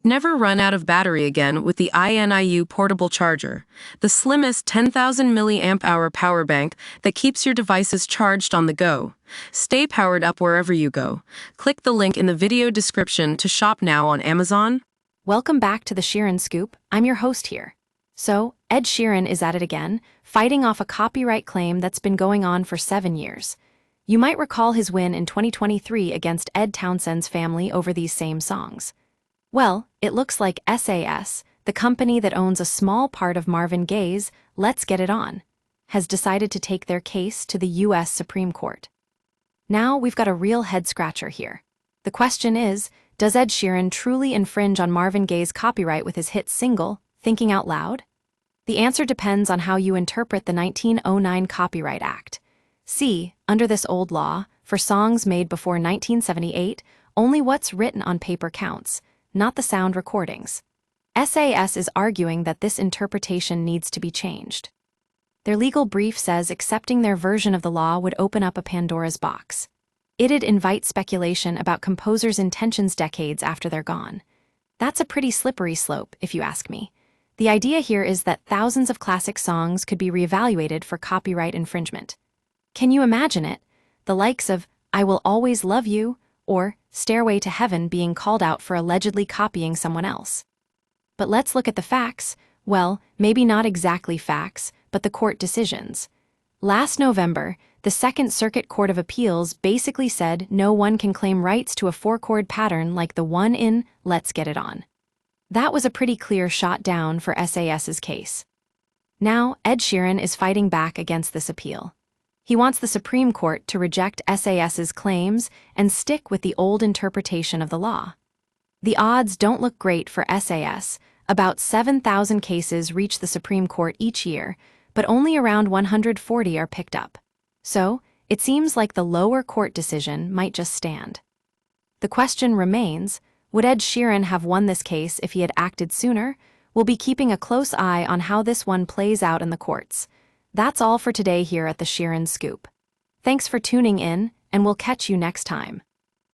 Never run out of battery again with the INIU portable charger, the slimmest 10,000 milliamp hour power bank that keeps your devices charged on the go. Stay powered up wherever you go. Click the link in the video description to shop now on Amazon. Welcome back to the Sheeran Scoop. I'm your host here. So, Ed Sheeran is at it again, fighting off a copyright claim that's been going on for 7 years. You might recall his win in 2023 against Ed Townsend's family over these same songs. Well, it looks like SAS, the company that owns a small part of Marvin Gaye's Let's Get It On, has decided to take their case to the U.S. Supreme Court. Now we've got a real head-scratcher here. The question is, does Ed Sheeran truly infringe on Marvin Gaye's copyright with his hit single, Thinking Out Loud? The answer depends on how you interpret the 1909 Copyright Act. See, under this old law, for songs made before 1978, only what's written on paper counts, not the sound recordings. SAS is arguing that this interpretation needs to be changed. Their legal brief says accepting their version of the law would open up a Pandora's box. It'd invite speculation about composers' intentions decades after they're gone. That's a pretty slippery slope, if you ask me. The idea here is that thousands of classic songs could be reevaluated for copyright infringement. Can you imagine it? The likes of I Will Always Love You or Stairway to Heaven being called out for allegedly copying someone else. But let's look at the facts. Well, maybe not exactly facts, but the court decisions. Last November, the Second Circuit Court of Appeals basically said no one can claim rights to a 4-chord pattern like the one in Let's Get It On. That was a pretty clear shot down for SAS's case. Now, Ed Sheeran is fighting back against this appeal. He wants the Supreme Court to reject SAS's claims and stick with the old interpretation of the law. The odds don't look great for SAS. About 7,000 cases reach the Supreme Court each year, but only around 140 are picked up. So, it seems like the lower court decision might just stand. The question remains, would Ed Sheeran have won this case if he had acted sooner? We'll be keeping a close eye on how this one plays out in the courts. That's all for today here at the Sheeran Scoop. Thanks for tuning in, and we'll catch you next time.